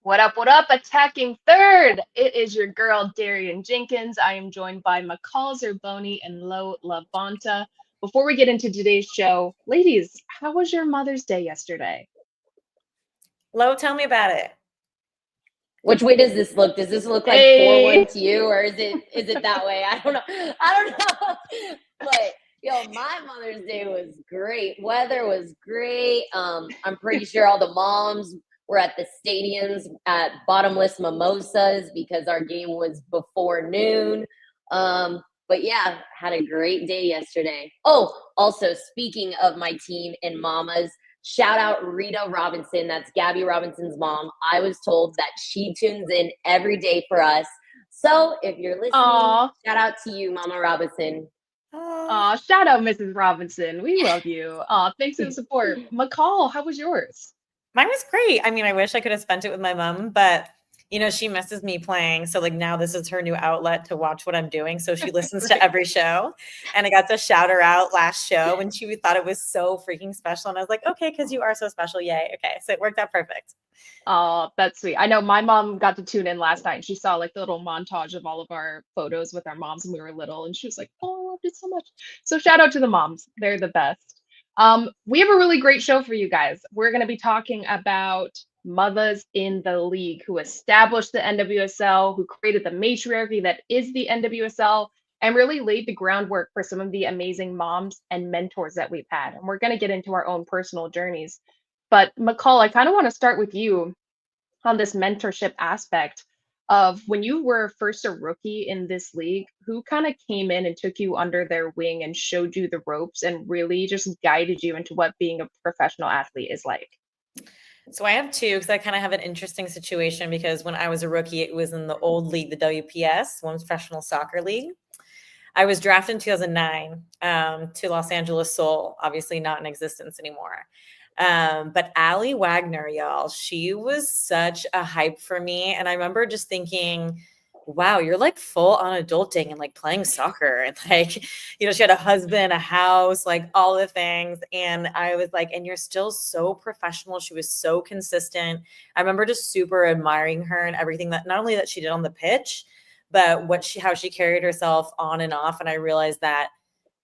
What up, attacking third? It is your girl, Darian Jenkins. I am joined by McCall Zerboni and LaBonta. Before we get into today's show, ladies, how was your Mother's Day yesterday? Lo, tell me about it. Which way does this look? Does this look like 4-1 to you, or is it that way? I don't know. But my Mother's Day was great. Weather was great. I'm pretty sure all the moms were at the stadiums at bottomless mimosas because our game was before noon. But yeah, had a great day yesterday. Oh, also speaking of my team and mamas, shout out Rita Robinson. That's Gabby Robinson's mom. I was told that she tunes in every day for us. So if you're listening, shout out to you, Mama Robinson. Shout out Mrs. Robinson. We love you. Thanks for the support. McCall, how was yours? Mine was great. I mean, I wish I could have spent it with my mom, but she misses me playing. So now this is her new outlet to watch what I'm doing. So she listens to every show, and I got to shout her out last show when she thought it was so freaking special. And I was like, okay, because you are so special. Yay. Okay. So it worked out perfect. Oh, that's sweet. I know my mom got to tune in last night and she saw the little montage of all of our photos with our moms when we were little. And she was like, oh, I loved it so much. So shout out to the moms. They're the best. We have a really great show for you guys. We're going to be talking about mothers in the league who established the NWSL, who created the matriarchy that is the NWSL, and really laid the groundwork for some of the amazing moms and mentors that we've had. And we're going to get into our own personal journeys. But McCall, I kind of want to start with you on this mentorship aspect of when you were first a rookie in this league, who kind of came in and took you under their wing and showed you the ropes and really just guided you into what being a professional athlete is like? So I have two, because I kind of have an interesting situation, because when I was a rookie, it was in the old league, the WPS, Women's Professional Soccer League. I was drafted in 2009 to Los Angeles Soul, obviously not in existence anymore. But Allie Wagner, y'all, she was such a hype for me. And I remember just thinking, wow, you're full on adulting and playing soccer. And she had a husband, a house, all the things. And I was and you're still so professional. She was so consistent. I remember just super admiring her and everything that not only that she did on the pitch, but how she carried herself on and off. And I realized that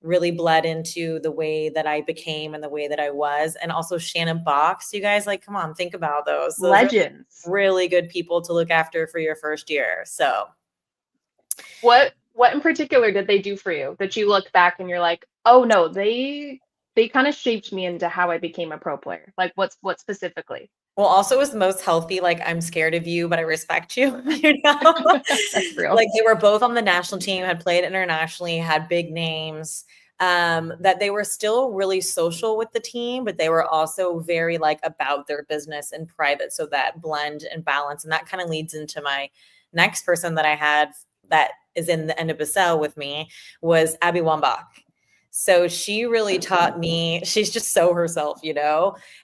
really bled into the way that I became and the way that I was. And also Shannon Box, you guys, come on, think about those legends, really good people to look after for your first year. So what in particular did they do for you that you look back and you're like, oh no, they kind of shaped me into how I became a pro player? What specifically? Well, also it was the most healthy, I'm scared of you, but I respect you, That's real. They were both on the national team, had played internationally, had big names, that they were still really social with the team, but they were also very about their business in private. So that blend and balance, and that kind of leads into my next person that I had that is in the NWSL with me was Abby Wambach. So she really taught me, she's just so herself,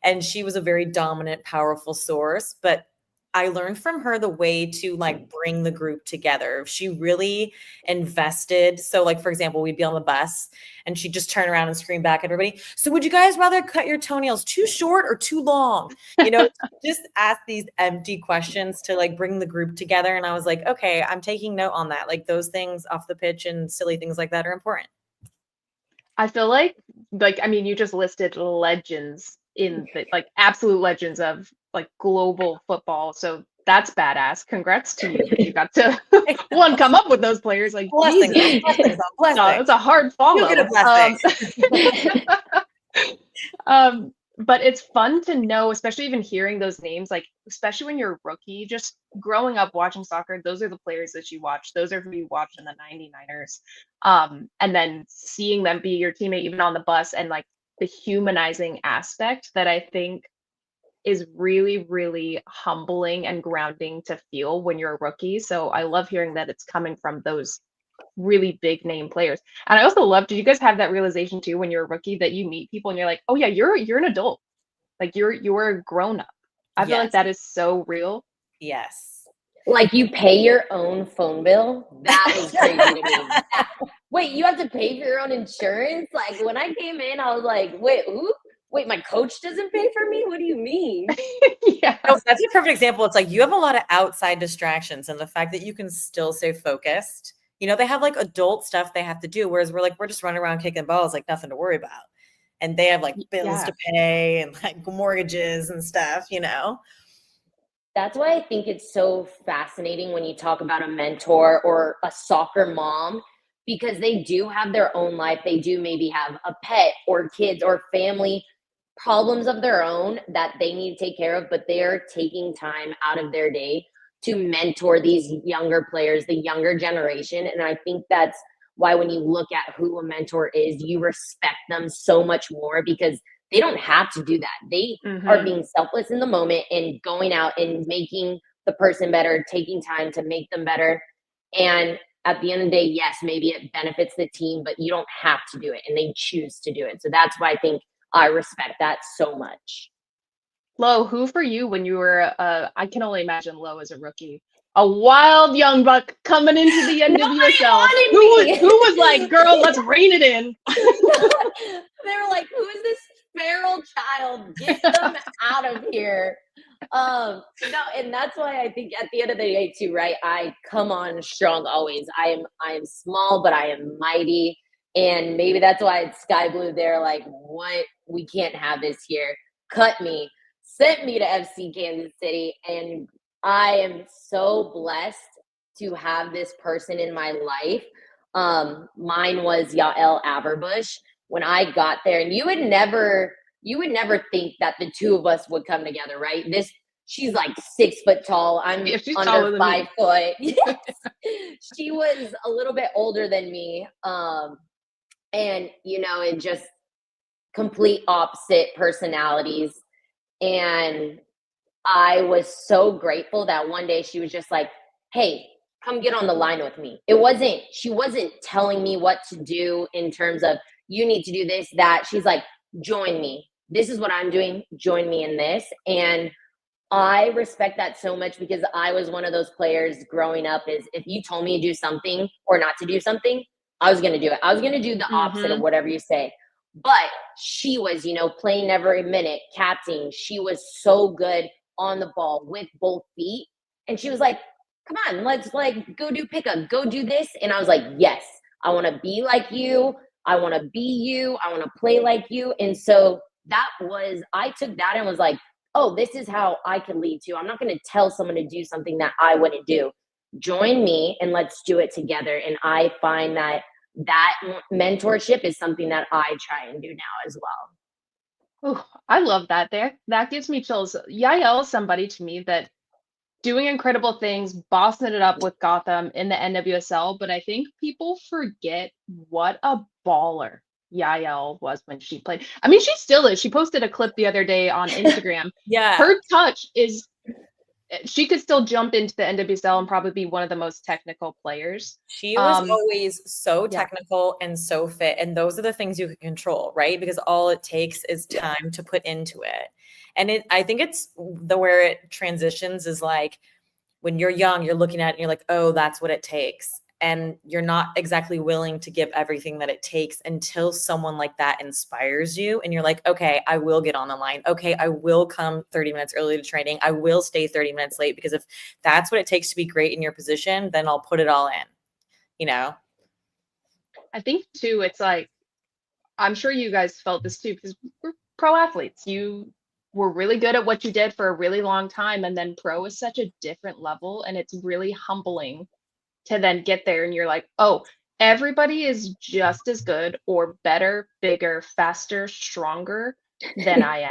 and she was a very dominant, powerful source, but I learned from her the way to bring the group together. She really invested. So for example, we'd be on the bus and she'd just turn around and scream back at everybody. So would you guys rather cut your toenails too short or too long? Just ask these empty questions to bring the group together. And I was like, okay, I'm taking note on that. Those things off the pitch and silly things like that are important. I feel I mean, you just listed legends in the absolute legends of global football. So that's badass. Congrats to you that you got to come up with those players. Blessings. No, it's a hard follow. You'll get a blessing. But it's fun to know, especially even hearing those names, especially when you're a rookie, just growing up watching soccer, those are the players that you watch. Those are who you watched in the 99ers. And then seeing them be your teammate, even on the bus, and the humanizing aspect that I think is really, really humbling and grounding to feel when you're a rookie. So I love hearing that it's coming from those really big name players. And I also love, did you guys have that realization too when you're a rookie that you meet people and you're like, oh yeah, you're an adult, you're a grown up? I feel like that is so real. Yes. You pay your own phone bill? That was crazy to me. Wait, you have to pay for your own insurance? When I came in, I was like, wait, wait, my coach doesn't pay for me? What do you mean? Yeah. No, that's a perfect example. It's like you have a lot of outside distractions, and the fact that you can still stay focused. You know, they have like adult stuff they have to do, whereas we're just running around kicking balls, like nothing to worry about. And they have like bills to pay and like mortgages and stuff, you know? That's why I think it's so fascinating when you talk about a mentor or a soccer mom, because they do have their own life. They do maybe have a pet or kids or family problems of their own that they need to take care of, but they're taking time out of their day to mentor these younger players, the younger generation. And I think that's why when you look at who a mentor is, you respect them so much more because they don't have to do that. They are being selfless in the moment and going out and making the person better, taking time to make them better. And at the end of the day, yes, maybe it benefits the team, but you don't have to do it and they choose to do it. So that's why I think I respect that so much. Lo, who for you when you were, I can only imagine Lo as a rookie, a wild young buck coming into the NWSL. Who was like, girl, let's rein it in. They were like, who is this feral child? Get them out of here. No, and that's why I think at the end of the day too, right? I come on strong always. I am small, but I am mighty. And maybe that's why it's sky blue. They're like, what? We can't have this here. Cut me. Sent me to FC Kansas City. And I am so blessed to have this person in my life. Mine was Yael Averbush. When I got there, and you would never think that the two of us would come together, right? She's like 6 foot tall. I'm under 5 foot. Yes. She was a little bit older than me. And you know, it just complete opposite personalities. And I was so grateful that one day she was just like, hey, come get on the line with me. She wasn't telling me what to do in terms of you need to do this, that. She's like, join me. This is what I'm doing. Join me in this. And I respect that so much because I was one of those players growing up is if you told me to do something or not to do something, I was going to do it. I was going to do the opposite of whatever you say. But she was, you know, playing every minute, captaining. She was so good on the ball with both feet. And she was like, come on, let's like go do pickup, go do this. And I was like, yes, I want to be like you. I want to be you. I want to play like you. And so I took that and was like, oh, this is how I can lead too. I'm not going to tell someone to do something that I wouldn't do. Join me and let's do it together. And I find that mentorship is something that I try and do now as well. Oh, I love that. That gives me chills. Yael is somebody to me that doing incredible things, bossing it up with Gotham in the NWSL, but I think people forget what a baller Yael was when she played. I mean, she still is. She posted a clip the other day on Instagram. Yeah. Her touch is, she could still jump into the NWSL and probably be one of the most technical players. She was always so technical and so fit. And those are the things you can control, right? Because all it takes is time to put into it. And I think it's where it transitions is like when you're young, you're looking at it and you're like, oh, that's what it takes. And you're not exactly willing to give everything that it takes until someone like that inspires you. And you're like, okay, I will get on the line. Okay, I will come 30 minutes early to training. I will stay 30 minutes late because if that's what it takes to be great in your position, then I'll put it all in, you know? I think too, it's like, I'm sure you guys felt this too, because we're pro athletes. You were really good at what you did for a really long time. And then pro is such a different level. And it's really humbling to then get there and you're like, oh, everybody is just as good or better, bigger, faster, stronger than I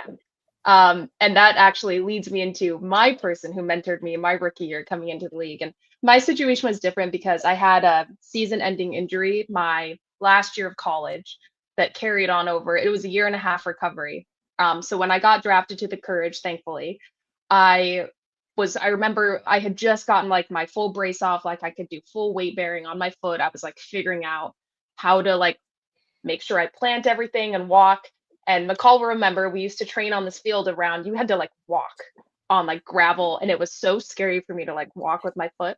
am. And that actually leads me into my person who mentored me in my rookie year coming into the league. And my situation was different because I had a season-ending injury my last year of college that carried on over. It was a 1.5 year recovery. So when I got drafted to the Courage, thankfully, I remember I had just gotten like my full brace off, like I could do full weight bearing on my foot. I was like figuring out how to like make sure I plant everything and walk. And McCall will remember we used to train on this field around, you had to like walk on like gravel. And it was so scary for me to like walk with my foot.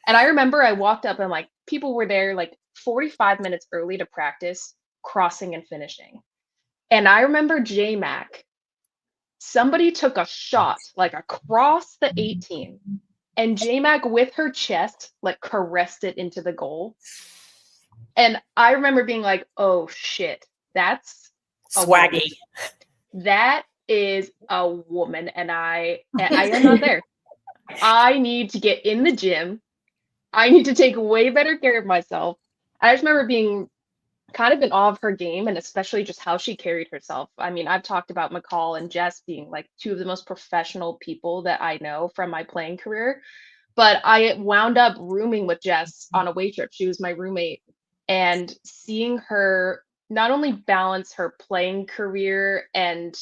And I remember I walked up and like people were there like 45 minutes early to practice crossing and finishing. And I remember J-Mac, somebody took a shot like across the 18, and J-Mac with her chest like caressed it into the goal. And I remember being like, oh shit, that's Swaggy. That is a woman, and I am not there. I need to get in the gym. I need to take way better care of myself. I just remember being kind of in awe of her game, and especially just how she carried herself. I mean, I've talked about McCall and Jess being like two of the most professional people that I know from my playing career. But I wound up rooming with Jess on a away trip. She was my roommate, and seeing her not only balance her playing career and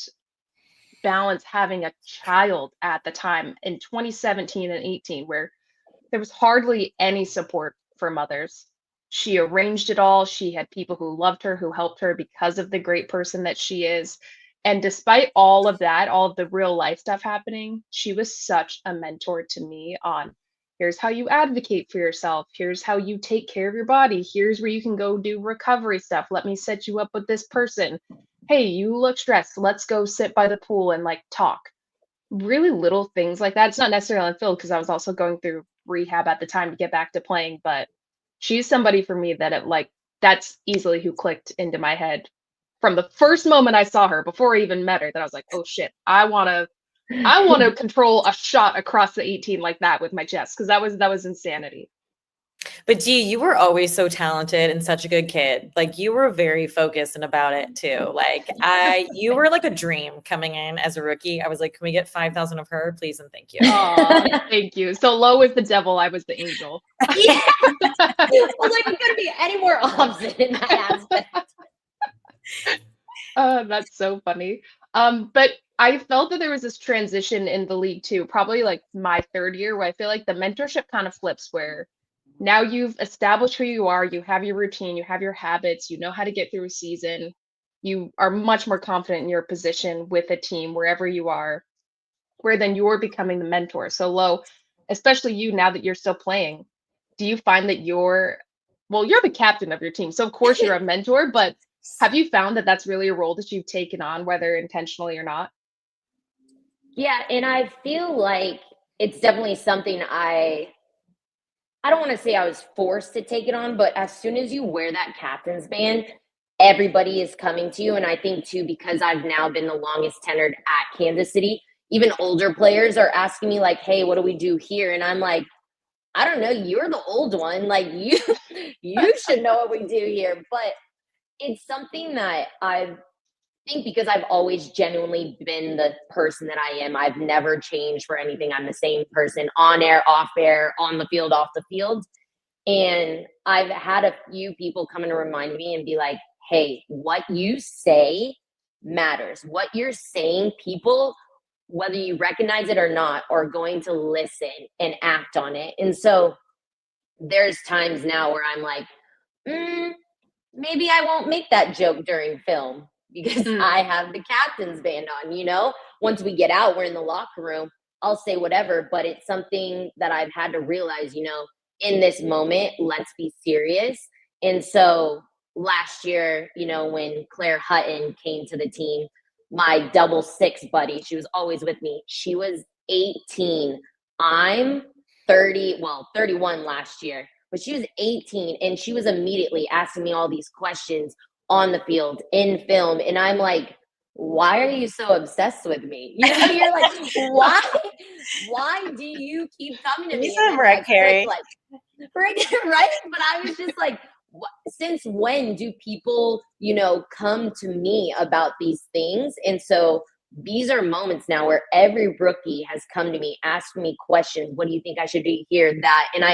balance having a child at the time in 2017 and 18, where there was hardly any support for mothers. She arranged it all. She had people who loved her, who helped her because of the great person that she is. And despite all of that, all of the real life stuff happening, she was such a mentor to me on here's how you advocate for yourself. Here's how you take care of your body. Here's where you can go do recovery stuff. Let me set you up with this person. Hey, you look stressed. Let's go sit by the pool and like talk. Really little things like that. It's not necessarily on field because I was also going through rehab at the time to get back to playing, but she's somebody for me that that's easily who clicked into my head from the first moment I saw her before I even met her, that I was like, oh shit, I want to control a shot across the 18 like that with my chest, because that was insanity. But Dee, you were always so talented and such a good kid. Like you were very focused and about it too. Like you were like a dream coming in as a rookie. I was like, can we get 5,000 of her, please and thank you. Oh, thank you. So Lo was the devil, I was the angel. Yeah. Well, like we couldn't be any more opposite in that aspect. That's so funny. But I felt that there was this transition in the league too, probably like my third year, where I feel like the mentorship kind of flips, where now you've established who you are, you have your routine, you have your habits, you know how to get through a season, you are much more confident in your position with a team wherever you are, where then you're becoming the mentor. So Lo, especially you, now that you're still playing, do you find that you're the captain of your team, so of course you're a mentor, but have you found that that's really a role that you've taken on, whether intentionally or not? Yeah, and I feel like it's definitely something I don't want to say I was forced to take it on, but as soon as you wear that captain's band, everybody is coming to you. And I think too, because I've now been the longest tenured at Kansas City, even older players are asking me like, hey, what do we do here? And I'm like, I don't know, you're the old one. Like you should know what we do here. But it's something that I think because I've always genuinely been the person that I am. I've never changed for anything. I'm the same person on air, off air, on the field, off the field. And I've had a few people come and remind me and be like, hey, what you say matters. What you're saying, people, whether you recognize it or not, are going to listen and act on it. And so there's times now where I'm like, maybe I won't make that joke during film because I have the captain's band on, you know? Once we get out, we're in the locker room, I'll say whatever, but it's something that I've had to realize, you know, in this moment, let's be serious. And so last year, you know, when Claire Hutton came to the team, my double six buddy, she was always with me. She was 18. I'm 31 last year, but she was 18 and she was immediately asking me all these questions on the field, in film. And I'm like, why are you so obsessed with me? You know, you're like, why do you keep coming to me? Right, Carrie. Like, right? But I was just like, since when do people, you know, come to me about these things? And so these are moments now where every rookie has come to me, asking me questions. What do you think I should do here, that? And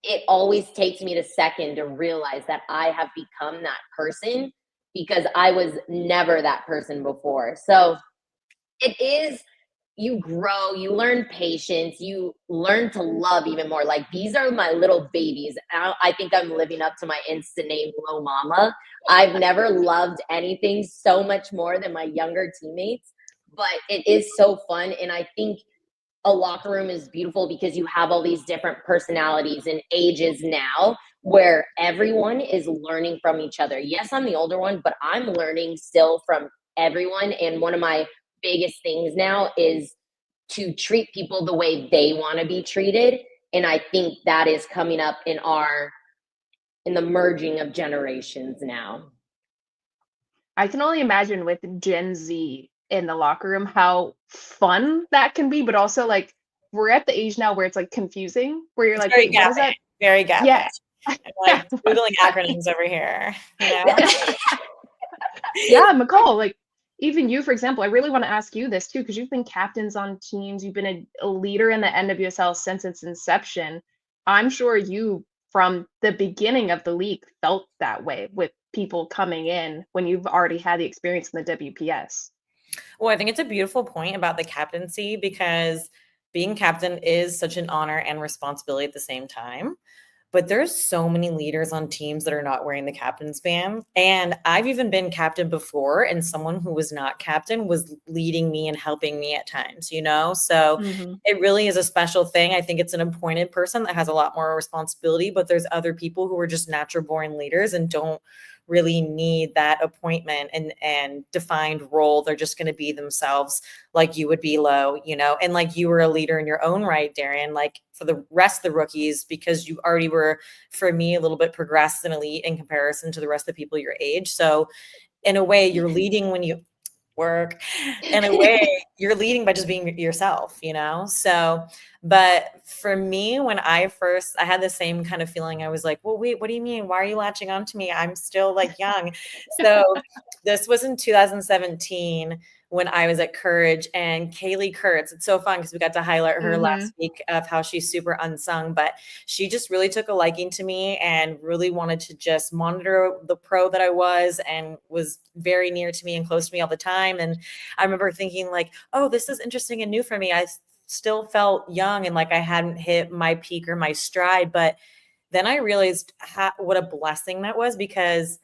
it always takes me a second to realize that I have become that person because I was never that person before. So it is, you grow, you learn patience, you learn to love even more. Like, these are my little babies. I think I'm living up to my Insta name, Lo Mama. I've never loved anything so much more than my younger teammates, but it is so fun. And I think a locker room is beautiful because you have all these different personalities and ages now where everyone is learning from each other. Yes, I'm the older one, but I'm learning still from everyone. And one of my biggest things now is to treat people the way they want to be treated. And I think that is coming up in the merging of generations now. I can only imagine with Gen Z in the locker room how fun that can be, but also like we're at the age now where it's like confusing, where you're It's like, very wait, what is that? Very gapping. Yeah. I'm like Googling acronyms over here, you know? Yeah, McCall, like even you, for example, I really want to ask you this too, because you've been captains on teams, you've been a leader in the NWSL since its inception. I'm sure you, from the beginning of the league, felt that way with people coming in when you've already had the experience in the WPS. Well, I think it's a beautiful point about the captaincy because being captain is such an honor and responsibility at the same time. But there's so many leaders on teams that are not wearing the captain's band. And I've even been captain before, and someone who was not captain was leading me and helping me at times, you know? So it really is a special thing. I think it's an appointed person that has a lot more responsibility, but there's other people who are just natural born leaders and don't really need that appointment and defined role. They're just going to be themselves, like you would be, Lo, you know, and like you were a leader in your own right, Darian, like for the rest of the rookies, because you already were, for me, a little bit progressed and elite in comparison to the rest of the people your age. So in a way, you're leading when you work. In a way, you're leading by just being yourself, you know? So, but for me, when I had the same kind of feeling. I was like, well, wait, what do you mean? Why are you latching on to me? I'm still like young. So this was in 2017 when I was at Courage, and Kaylee Kurtz. It's so fun because we got to highlight her last week of how she's super unsung, but she just really took a liking to me and really wanted to just monitor the pro that I was, and was very near to me and close to me all the time. And I remember thinking like, oh, this is interesting and new for me. I still felt young and like I hadn't hit my peak or my stride. But then I realized what a blessing that was, because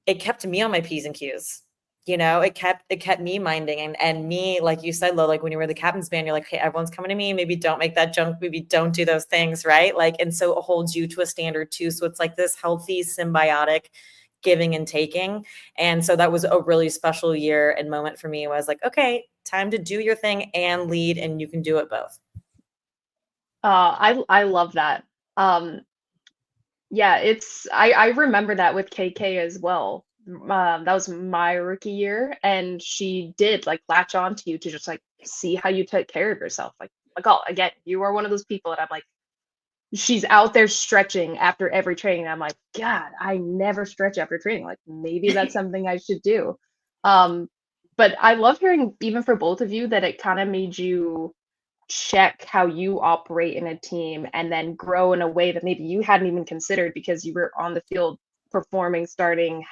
it kept me on my P's and Q's. You know, it kept me minding and me, like you said, Lo, like when you were the captain's band, you're like, hey, everyone's coming to me. Maybe don't make that junk. Maybe don't do those things. Right. Like, and so it holds you to a standard too. So it's like this healthy, symbiotic giving and taking. And so that was a really special year and moment for me. I was like, okay, time to do your thing and lead, and you can do it both. I love that. Yeah, I remember that with KK as well. That was my rookie year, and she did like latch on to you to just like see how you took care of yourself. Like, oh, again, you are one of those people that I'm like, she's out there stretching after every training. And I'm like, God, I never stretch after training. Like, maybe that's something I should do. But I love hearing, even for both of you, that it kind of made you check how you operate in a team and then grow in a way that maybe you hadn't even considered because you were on the field performing, starting,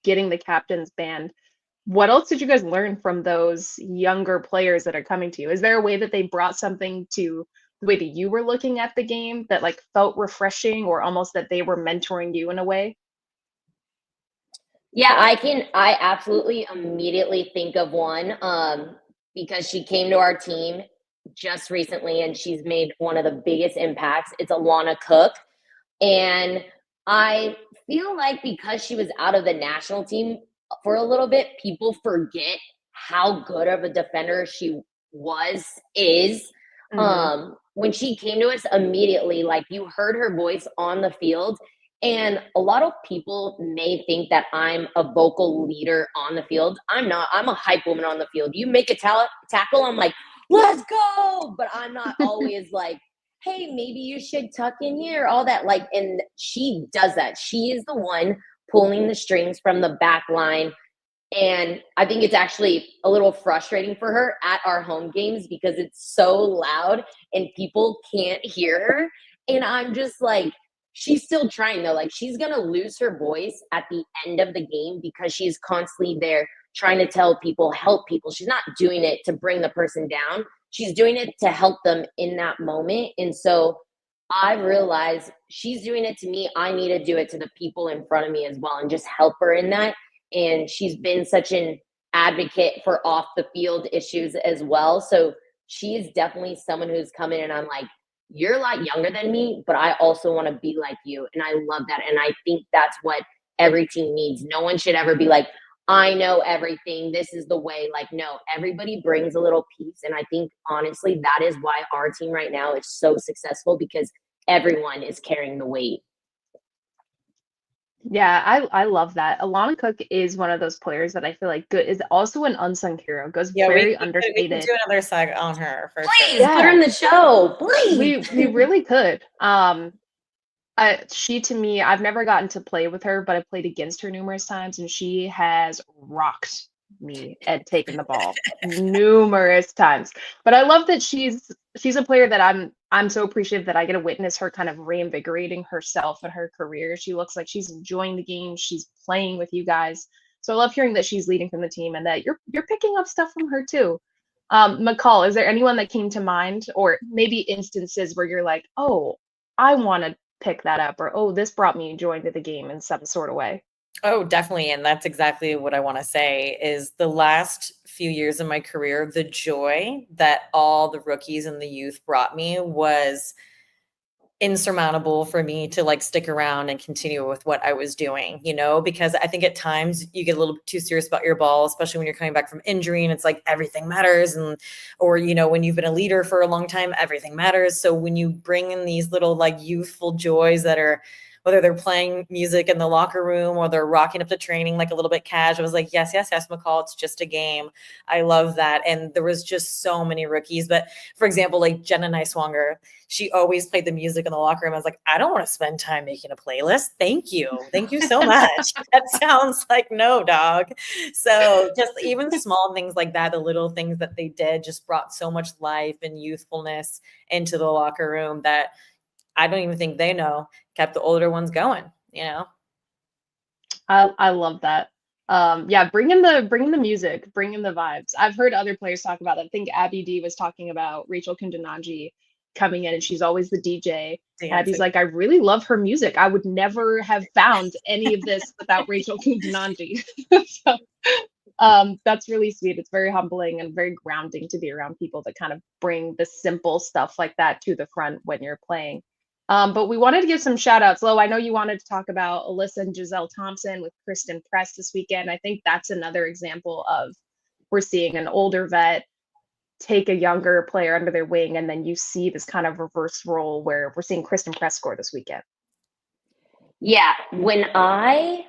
getting the captain's band. What else did you guys learn from those younger players that are coming to you? Is there a way that they brought something to the way that you were looking at the game that like felt refreshing, or almost that they were mentoring you in a way? Yeah, I absolutely immediately think of one because she came to our team just recently and she's made one of the biggest impacts. It's Alana Cook. And I feel like because she was out of the national team for a little bit, people forget how good of a defender she is. When she came to us immediately, like you heard her voice on the field. And a lot of people may think that I'm a vocal leader on the field. I'm not. I'm a hype woman on the field. You make a tackle, I'm like, let's go. But I'm not always like, hey, maybe you should tuck in here, all that. Like, and she does that. She is the one pulling the strings from the back line. And I think it's actually a little frustrating for her at our home games because it's so loud and people can't hear her. And I'm just like, she's still trying though. Like, she's going to lose her voice at the end of the game because she's constantly there trying to tell people, help people. She's not doing it to bring the person down. She's doing it to help them in that moment. And so I realized she's doing it to me. I need to do it to the people in front of me as well and just help her in that. And she's been such an advocate for off the field issues as well. So she is definitely someone who's come in and I'm like, you're a lot younger than me, but I also want to be like you. And I love that. And I think that's what every team needs. No one should ever be like, I know everything. This is the way. Like, no, everybody brings a little piece. And I think, honestly, that is why our team right now is so successful, because everyone is carrying the weight. Yeah, I love that. Alana Cook is one of those players that I feel like is also an unsung hero, goes Yeah, very we can understated. do another seg on her for Please sure. put her in the show. Please. We really could. She, to me, I've never gotten to play with her, but I played against her numerous times, and she has rocked me at taking the ball numerous times. But I love that she's a player that I'm so appreciative that I get to witness her kind of reinvigorating herself and her career. She looks like she's enjoying the game. She's playing with you guys. So I love hearing that she's leading from the team and that you're picking up stuff from her too. McCall, is there anyone that came to mind, or maybe instances where you're like, oh, I want to pick that up, or oh, this brought me joy to the game in some sort of way? Oh, definitely. And that's exactly what I want to say is the last few years of my career, the joy that all the rookies and the youth brought me was insurmountable for me to like stick around and continue with what I was doing, because I think at times you get a little too serious about your ball, especially when you're coming back from injury and it's like everything matters. Or when you've been a leader for a long time, everything matters. So when you bring in these little like youthful joys that are, whether they're playing music in the locker room or they're rocking up to training like a little bit cash, I was like, yes, McCall, it's just a game. I love that. And there was just so many rookies. But for example, like Jenna Niswanger, she always played the music in the locker room. I was like, I don't want to spend time making a playlist. Thank you so much. That sounds like no, dog. So just even small things like that, the little things that they did just brought so much life and youthfulness into the locker room that I don't even think they know kept the older ones going, I love that. Yeah, bring in the music, bring in the vibes. I've heard other players talk about it. I think Abby D was talking about Rachel Kundananji coming in, and she's always the DJ. Abby's like, I really love her music. I would never have found any of this without Rachel Kundananji. So that's really sweet. It's very humbling and very grounding to be around people that kind of bring the simple stuff like that to the front when you're playing. But we wanted to give some shout outs. Lo, I know you wanted to talk about Alyssa and Giselle Thompson with Christen Press this weekend. I think that's another example of we're seeing an older vet take a younger player under their wing, and then you see this kind of reverse role where we're seeing Christen Press score this weekend. Yeah, when I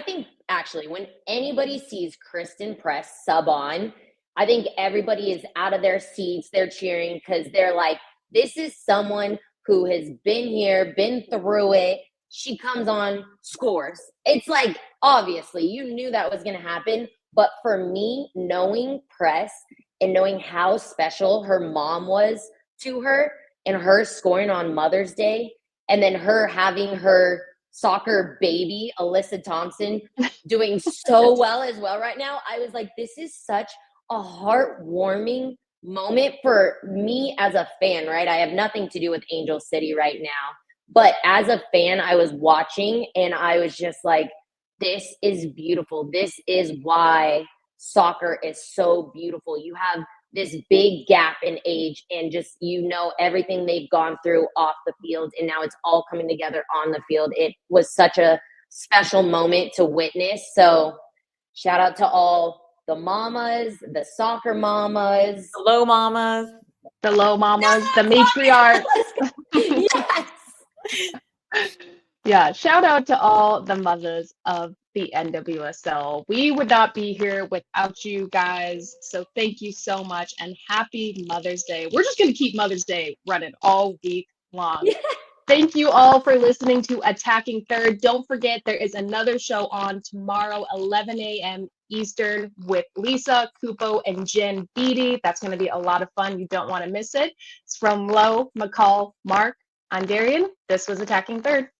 think actually when anybody sees Christen Press sub on, I think everybody is out of their seats. They're cheering because they're like, this is someone who has been here, been through it. She comes on, scores. It's like, obviously, you knew that was going to happen. But for me, knowing Press and knowing how special her mom was to her and her scoring on Mother's Day, and then her having her soccer baby, Alyssa Thompson, doing so well as well right now, I was like, this is such a heartwarming moment for me as a fan, right? I have nothing to do with Angel City right now, but as a fan, I was watching and I was just like, this is beautiful. This is why soccer is so beautiful. You have this big gap in age and just, everything they've gone through off the field, and now it's all coming together on the field. It was such a special moment to witness. So shout out to all the mamas, the soccer mamas, the low mamas, the matriarchs. Yes. Yeah, shout out to all the mothers of the NWSL. We would not be here without you guys. So thank you so much and happy Mother's Day. We're just going to keep Mother's Day running all week long. Yeah. Thank you all for listening to Attacking Third. Don't forget, there is another show on tomorrow, 11 a.m. Eastern, with Lisa, Cupo, and Jen Beatty. That's going to be a lot of fun. You don't want to miss it. It's from Lo, McCall, Mark. I'm Darian. This was Attacking Third.